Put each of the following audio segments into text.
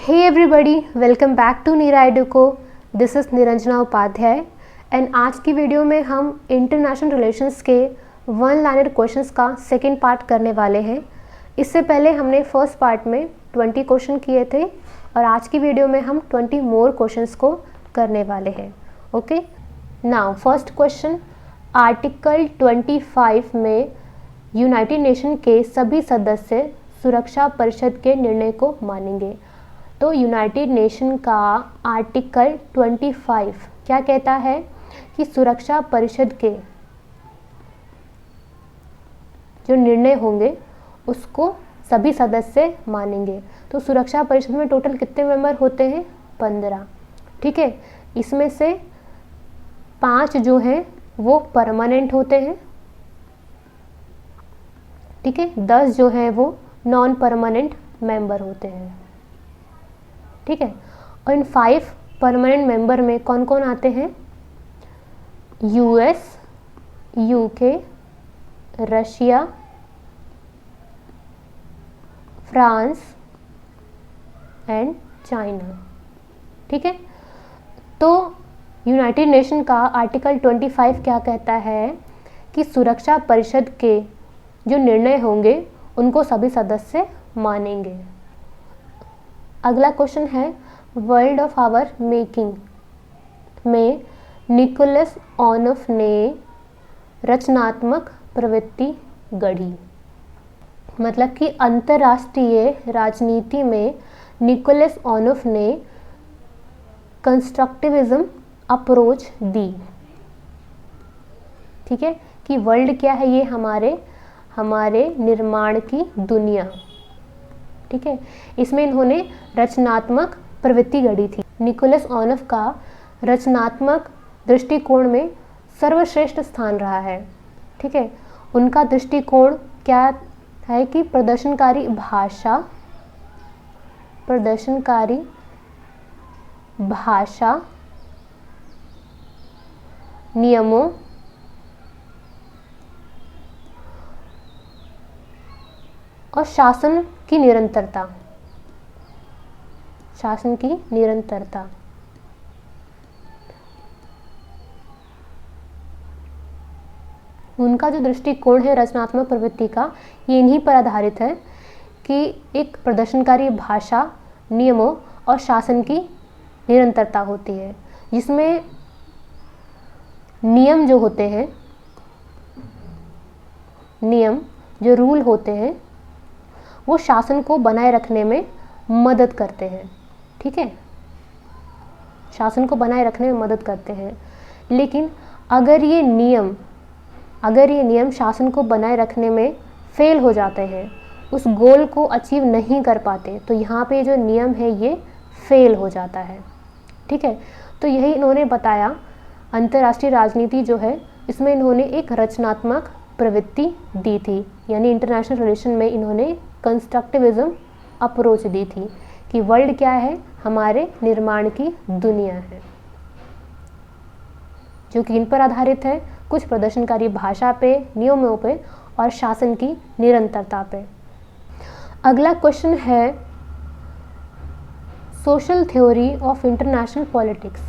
Hey everybody, welcome back to Neera Educo. This is Niranjana Upadhyay and आज की video में हम इंटरनेशनल रिलेशंस के वन लाइनर क्वेश्चंस का सेकंड पार्ट करने वाले हैं। इससे पहले हमने फर्स्ट पार्ट में 20 क्वेश्चन किए थे और आज की वीडियो में हम 20 मोर क्वेश्चंस को करने वाले हैं। Okay, now first question, article 25 में यूनाइटेड नेशन के सभी सदस्य सुरक्षा परिषद के निर्णय को मानेंगे। तो यूनाइटेड नेशन का आर्टिकल 25 क्या कहता है कि सुरक्षा परिषद के जो निर्णय होंगे उसको सभी सदस्य मानेंगे। तो सुरक्षा परिषद में टोटल कितने मेंबर होते हैं? 15। ठीक है, इसमें से 5 जो हैं वो परमानेंट होते हैं। ठीक है, 10 जो हैं वो नॉन परमानेंट मेंबर होते हैं। ठीक है, और इन 5 परमानेंट मेंबर में कौन कौन आते हैं? US, UK, Russia, France and China. ठीक है, तो यूनाइटेड नेशन का आर्टिकल 25 क्या कहता है कि सुरक्षा परिषद के जो निर्णय होंगे उनको सभी सदस्य मानेंगे। अगला क्वेश्चन है, वर्ल्ड ऑफ आवर मेकिंग में निकोलस ऑनफ ने रचनात्मक प्रवृत्ति गढ़ी। मतलब कि अंतर्राष्ट्रीय राजनीति में निकोलस ऑनफ ने कंस्ट्रक्टिविज्म अप्रोच दी। ठीक है, कि वर्ल्ड क्या है? ये हमारे निर्माण की दुनिया। ठीक है, इसमें इन्होंने रचनात्मक प्रवृत्ति गढ़ी थी। निकोलस ऑनफ का रचनात्मक दृष्टिकोण में सर्वश्रेष्ठ स्थान रहा है। ठीक है, उनका दृष्टिकोण क्या है कि प्रदर्शनकारी भाषा, नियमों और शासन की निरंतरता। उनका जो दृष्टिकोण है रचनात्मक प्रवृत्ति का, ये इन्हीं पर आधारित है कि एक प्रदर्शनकारी भाषा, नियमों और शासन की निरंतरता होती है, जिसमें नियम जो होते हैं, नियम जो रूल होते हैं वो शासन को बनाए रखने में मदद करते हैं। ठीक है, शासन को बनाए रखने में मदद करते हैं। लेकिन अगर ये नियम शासन को बनाए रखने में फेल हो जाते हैं, उस गोल को अचीव नहीं कर पाते, तो यहाँ पे जो नियम है ये फेल हो जाता है। ठीक है, तो यही इन्होंने बताया। अंतर्राष्ट्रीय राजनीति जो है इसमें इन्होंने एक रचनात्मक प्रवृत्ति दी थी, यानी इंटरनेशनल रिलेशन में इन्होंने कंस्ट्रक्टिविज्म अप्रोच दी थी कि वर्ल्ड क्या है? हमारे निर्माण की दुनिया है, जो कि इन पर आधारित है, कुछ प्रदर्शनकारी भाषा पे, नियमों पे और शासन की निरंतरता पे। अगला क्वेश्चन है, social theory of international politics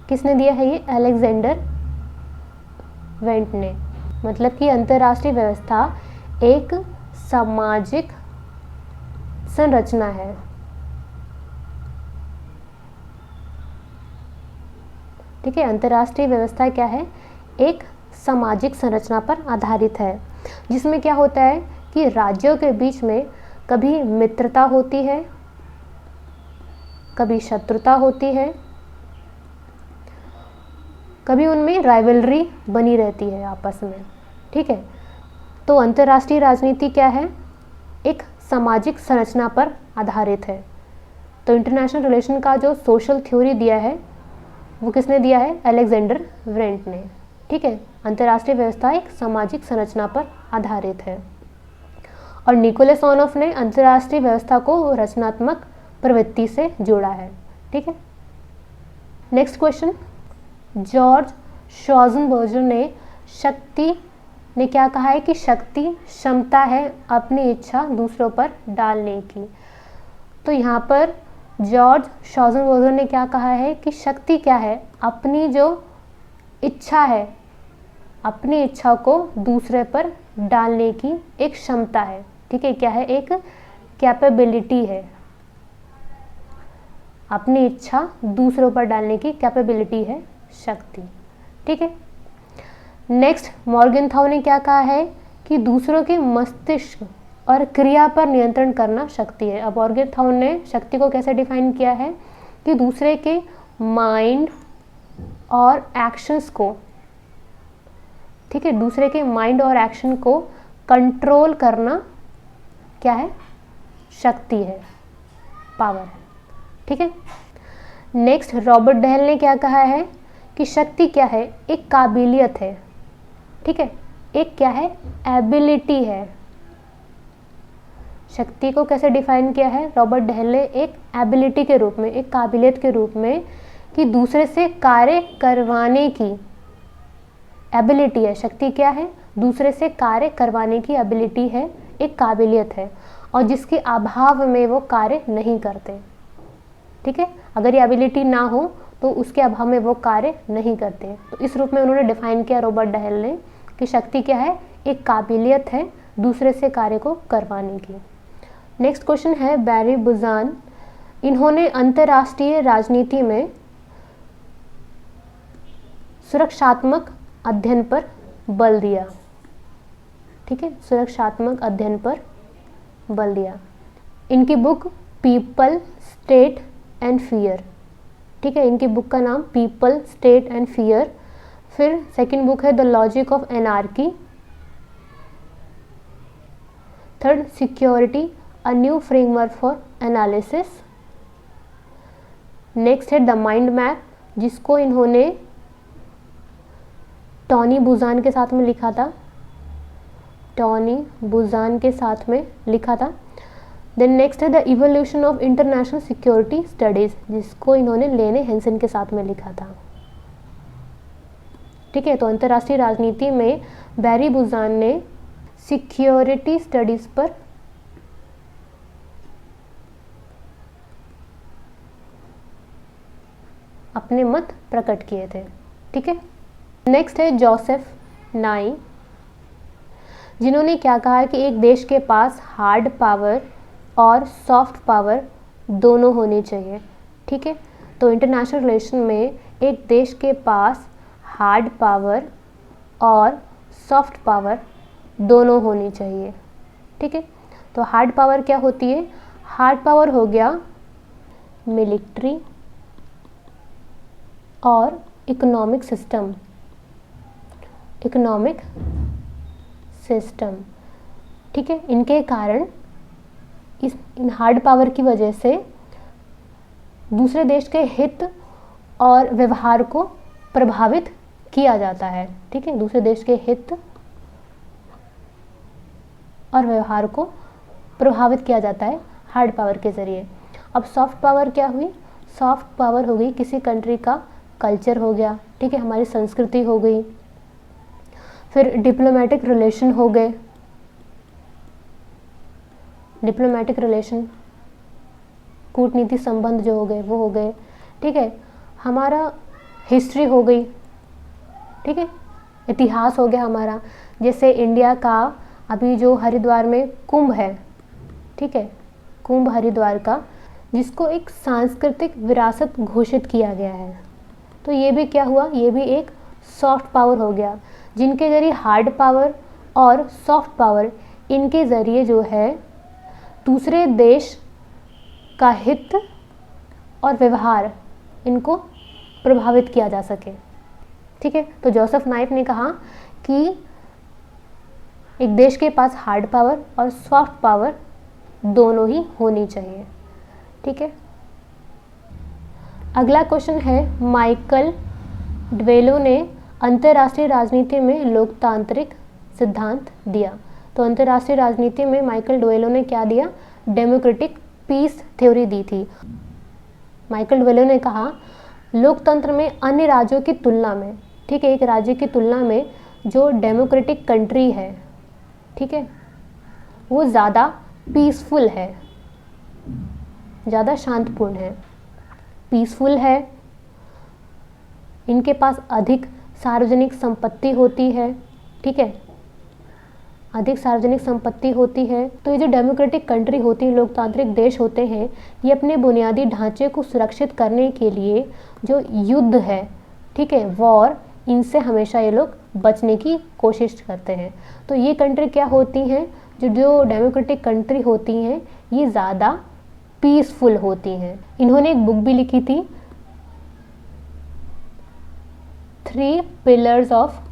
किसने दिया है? ये अलेक्जेंडर वेंट ने। मतलब कि अंतर्राष्ट्रीय व्यवस्था एक सामाजिक संरचना है। ठीक है, अंतर्राष्ट्रीय व्यवस्था क्या है? एक सामाजिक संरचना पर आधारित है, जिसमें क्या होता है कि राज्यों के बीच में कभी मित्रता होती है, कभी शत्रुता होती है, कभी उनमें राइवलरी बनी रहती है आपस में। ठीक है, तो अंतर्राष्ट्रीय राजनीति क्या है? एक सामाजिक संरचना पर आधारित है। तो इंटरनेशनल रिलेशन का जो सोशल थ्योरी दिया है वो किसने दिया है? अलेक्जेंडर वेंट ने। ठीक है, अंतर्राष्ट्रीय व्यवस्था एक सामाजिक संरचना पर आधारित है। और निकोलस ऑनफ ने अंतर्राष्ट्रीय व्यवस्था को रचनात्मक प्रवृत्ति से जोड़ा है। ठीक है, नेक्स्ट क्वेश्चन, जॉर्ज शॉजनबर्गर ने क्या कहा है कि शक्ति क्षमता है अपनी इच्छा दूसरों पर डालने की। तो यहाँ पर जॉर्ज शॉजनबर्गर ने क्या कहा है कि शक्ति क्या है, अपनी जो इच्छा है, अपनी इच्छा को दूसरे पर डालने की एक क्षमता है। ठीक है, क्या है, एक कैपेबिलिटी है, अपनी इच्छा दूसरों पर डालने की कैपेबिलिटी है शक्ति। ठीक है। नेक्स्ट, मॉर्गेनथाउ ने क्या कहा है कि दूसरों के मस्तिष्क और क्रिया पर नियंत्रण करना शक्ति है। अब मॉर्गेनथाउ ने शक्ति को कैसे डिफाइन किया है कि दूसरे के माइंड और एक्शंस को, ठीक है, दूसरे के माइंड और एक्शन को कंट्रोल करना क्या है, शक्ति है, पावर है। ठीक है। नेक्स्ट, रॉबर्ट डहेल ने क्या कहा है कि शक्ति क्या है, एक काबिलियत है। ठीक है, एक क्या है, एबिलिटी है। शक्ति को कैसे डिफाइन किया है रॉबर्ट डहेल ने, एक एबिलिटी के रूप में, एक काबिलियत के रूप में, कि दूसरे से कार्य करवाने की एबिलिटी है। शक्ति क्या है, दूसरे से कार्य करवाने की एबिलिटी है, एक काबिलियत है, और जिसके अभाव में वो कार्य नहीं करते। ठीक है, अगर ये एबिलिटी ना हो तो उसके अभाव में वो कार्य नहीं करते। तो इस रूप में उन्होंने डिफाइन किया रॉबर्ट डहेल ने कि शक्ति क्या है, एक काबिलियत है दूसरे से कार्य को करवाने की। नेक्स्ट क्वेश्चन है बैरी बुजान, इन्होंने अंतर्राष्ट्रीय राजनीति में सुरक्षात्मक अध्ययन पर बल दिया। ठीक है, सुरक्षात्मक अध्ययन पर बल दिया। इनकी book people, state and fear. ठीक है, इनकी बुक का नाम पीपल, स्टेट एंड फियर। फिर सेकंड बुक है the logic of anarchy. Third, security, a new framework for analysis. Next है द माइंड मैप, जिसको इन्होंने टॉनी बुजान के साथ में लिखा था, टॉनी बुजान के साथ में लिखा था। देन नेक्स्ट है the evolution of international security studies, जिसको इन्होंने लेने हेंसन के साथ में लिखा था। ठीक है, तो अंतर्राष्ट्रीय राजनीति में बैरी बुजान ने सिक्योरिटी स्टडीज़ पर अपने मत प्रकट किए थे। ठीक है। नेक्स्ट है जोसेफ नाई, जिन्होंने क्या कहा कि एक देश के पास हार्ड पावर और सॉफ्ट पावर दोनों होने चाहिए। ठीक है, तो इंटरनेशनल रिलेशन में एक देश के पास हार्ड पावर और सॉफ्ट पावर दोनों होनी चाहिए। ठीक है, तो हार्ड पावर क्या होती है, हार्ड पावर हो गया मिलिट्री और इकोनॉमिक सिस्टम, इकोनॉमिक सिस्टम। ठीक है, इनके कारण इन हार्ड पावर की वजह से दूसरे देश के हित और व्यवहार को प्रभावित किया जाता है। ठीक है, दूसरे देश के हित और व्यवहार को प्रभावित किया जाता है हार्ड पावर के ज़रिए। अब सॉफ्ट पावर क्या हुई, सॉफ्ट पावर हो गई किसी कंट्री का कल्चर हो गया। ठीक है, हमारी संस्कृति हो गई, फिर डिप्लोमेटिक रिलेशन हो गए, डिप्लोमेटिक रिलेशन, कूटनीति संबंध जो हो गए वो हो गए। ठीक है, हमारा हिस्ट्री हो गई। ठीक है, इतिहास हो गया हमारा, जैसे इंडिया का अभी जो हरिद्वार में कुंभ है। ठीक है, कुंभ हरिद्वार का, जिसको एक सांस्कृतिक विरासत घोषित किया गया है। तो ये भी क्या हुआ, ये भी एक सॉफ्ट पावर हो गया, जिनके ज़रिए हार्ड पावर और सॉफ्ट पावर, इनके ज़रिए जो है दूसरे देश का हित और व्यवहार इनको प्रभावित किया जा सके। ठीक है, तो जोसेफ नाइफ ने कहा कि एक देश के पास हार्ड पावर और सॉफ्ट पावर दोनों ही होनी चाहिए। ठीक है, अगला क्वेश्चन है माइकल ड्वेलो ने अंतर्राष्ट्रीय राजनीति में लोकतांत्रिक सिद्धांत दिया। तो अंतर्राष्ट्रीय राजनीति में माइकल ड्वेलो ने क्या दिया, डेमोक्रेटिक पीस थ्योरी दी थी। माइकल ड्वेलो ने कहा लोकतंत्र में अन्य राज्यों की तुलना में, ठीक है, एक राज्य की तुलना में जो डेमोक्रेटिक कंट्री है, ठीक है, वो ज़्यादा पीसफुल है। ज़्यादा शांतपूर्ण है, पीसफुल है, इनके पास अधिक सार्वजनिक संपत्ति होती है, ठीक है, अधिक सार्वजनिक संपत्ति होती है। तो ये जो डेमोक्रेटिक कंट्री होती है, लोकतांत्रिक देश होते हैं, ये अपने बुनियादी ढांचे को सुरक्षित करने के लिए जो युद्ध है, ठीक है, वॉर, इनसे हमेशा ये लोग बचने की कोशिश करते हैं। तो ये कंट्री क्या होती हैं, जो डेमोक्रेटिक कंट्री होती हैं, ये ज़्यादा पीसफुल होती हैं। इन्होंने एक बुक भी लिखी थी, 3 पिलर्स ऑफ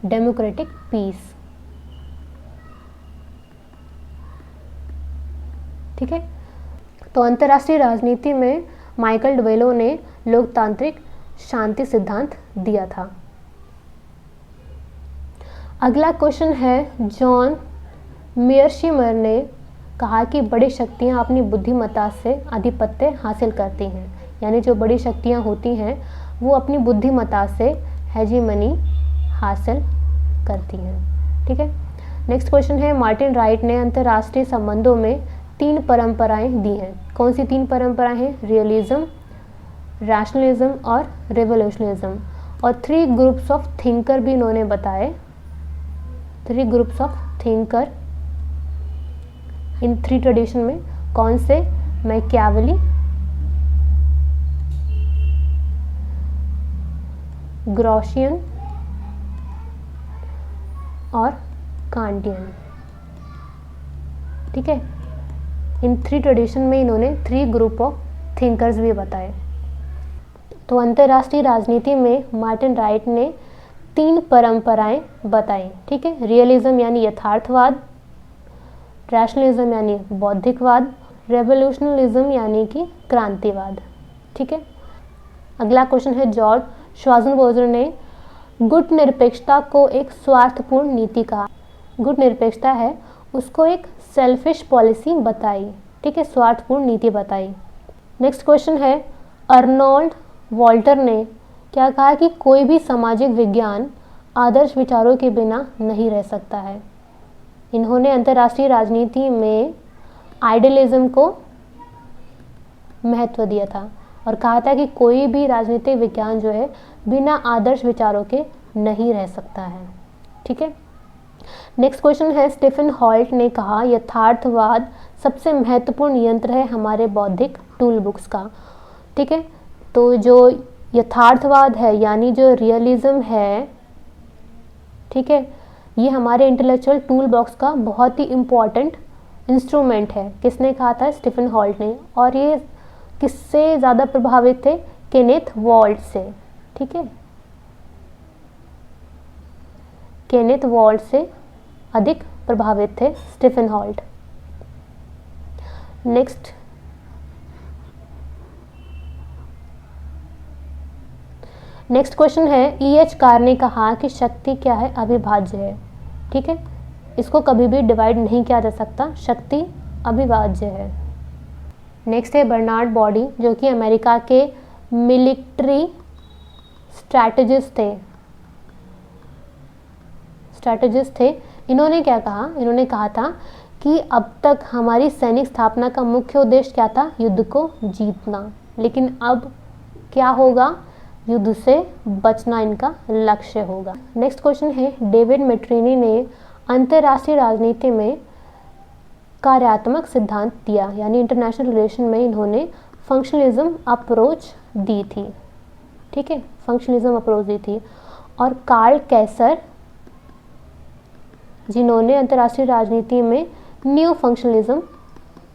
डेमोक्रेटिक पीस, ठीक है। तो अंतर्राष्ट्रीय राजनीति में माइकल डुवेलो ने लोकतांत्रिक शांति सिद्धांत दिया था। अगला क्वेश्चन है, जॉन मेयरशिमर ने कहा कि बड़ी शक्तियां अपनी बुद्धिमत्ता से आधिपत्य हासिल करती हैं, यानी जो बड़ी शक्तियां होती हैं वो अपनी बुद्धिमत्ता से हेजीमनी हासिल करती हैं, ठीक है। नेक्स्ट क्वेश्चन है, मार्टिन राइट ने अंतर्राष्ट्रीय संबंधों में 3 परंपराएं दी हैं। कौन सी 3 परंपराएं हैं? रियलिज्म, रैशनलिज्म और रिवोल्यूशनलिज्म। और 3 ग्रुप्स ऑफ थिंकर भी इन्होंने बताए, 3 groups of thinker in 3 tradition में। कौन से? मैकियावेली, ग्रॉशियन और कांटियन, ठीक है। इन 3 ट्रेडिशन में इन्होंने 3 ग्रुप ऑफ थिंकर्स भी बताए। तो अंतर्राष्ट्रीय राजनीति में मार्टिन राइट ने 3 परंपराएं बताई, ठीक है। रियलिज्म यानी यथार्थवाद, रैशनलिज्म यानी बौद्धिकवाद, रेवोल्यूशनलिज्म यानी कि क्रांतिवाद, ठीक है। अगला क्वेश्चन है, जॉर्ज श्वार्ज़नेगर ने गुट निरपेक्षता को एक स्वार्थपूर्ण नीति कहा। गुट निरपेक्षता है उसको एक सेल्फिश पॉलिसी बताई, ठीक है, स्वार्थपूर्ण नीति बताई। नेक्स्ट क्वेश्चन है, अर्नोल्ड वॉल्टर ने क्या कहा कि कोई भी सामाजिक विज्ञान आदर्श विचारों के बिना नहीं रह सकता है। इन्होंने अंतर्राष्ट्रीय राजनीति में आइडियलिज्म को महत्व दिया था और कहा था कि कोई भी राजनीतिक विज्ञान जो है बिना आदर्श विचारों के नहीं रह सकता है, ठीक है। नेक्स्ट क्वेश्चन है, स्टीफन हॉल्ट ने कहा यथार्थवाद सबसे महत्वपूर्ण यंत्र है हमारे बौद्धिक टूल बुक्स का, ठीक है। तो जो यथार्थवाद है यानी जो रियलिज्म है, ठीक है, ये हमारे इंटेलेक्चुअल टूल बॉक्स का बहुत ही इम्पॉर्टेंट इंस्ट्रूमेंट है। किसने कहा था? स्टीफन हॉल्ट ने। और ये किससे ज़्यादा प्रभावित थे? केनेथ वॉल्ट से, ठीक है, केनेथ वॉल्ट से अधिक प्रभावित थे स्टीफन हॉल्ट। नेक्स्ट क्वेश्चन है, E.H. कार ने कहा कि शक्ति क्या है? अविभाज्य है, ठीक है, इसको कभी भी डिवाइड नहीं किया जा सकता, शक्ति अविभाज्य है। नेक्स्ट है बर्नार्ड बॉडी, जो कि अमेरिका के मिलिट्री स्ट्रैटेजिस्ट थे। इन्होंने क्या कहा? इन्होंने कहा था कि अब तक हमारी सैनिक स्थापना का मुख्य उद्देश्य क्या था? युद्ध को जीतना, लेकिन अब क्या होगा? युद्ध से बचना इनका लक्ष्य होगा। नेक्स्ट क्वेश्चन है, डेविड मेट्रिनी ने अंतर्राष्ट्रीय राजनीति में कार्यात्मक सिद्धांत दिया, यानी इंटरनेशनल रिलेशन में इन्होंने फंक्शनलिज्म अप्रोच दी थी, ठीक है, फंक्शनलिज्म अप्रोच दी थी। और कार्ल कैसर, जिन्होंने अंतर्राष्ट्रीय राजनीति में न्यू फंक्शनलिज्म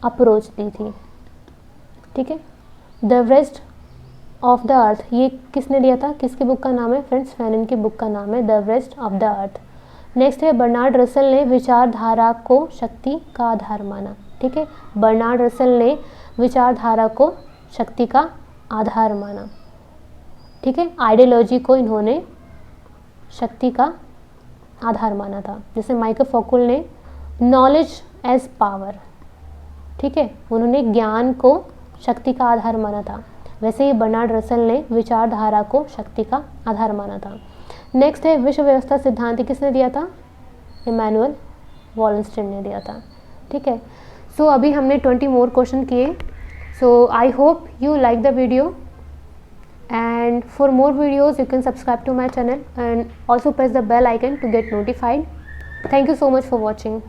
अप्रोच दी थी, ठीक है। The rest of the earth, ये किसने दिया था? किसकी बुक का नाम है फ्रेंड्स? फैनन की बुक का नाम है the rest of the earth. Next है, बर्नार्ड रसल ने विचारधारा को शक्ति का आधार माना, ठीक है, बर्नार्ड रसल ने विचारधारा को शक्ति का आधार माना, ठीक है। आइडियोलॉजी को इन्होंने शक्ति का आधार माना था। जैसे माइकल फॉकुल ने नॉलेज एज पावर, ठीक है, उन्होंने ज्ञान को शक्ति का आधार माना था। वैसे ही बर्नार्ड रसल ने विचारधारा को शक्ति का आधार माना था। नेक्स्ट है, विश्व व्यवस्था सिद्धांत किसने दिया था? इमैनुअल वॉलेंस्टाइन ने दिया था, ठीक है। सो अभी हमने 20 मोर क्वेश्चन किए. So I hope you like the video, and for more videos you can subscribe to my channel and also press the bell icon to get notified. Thank you so much for watching.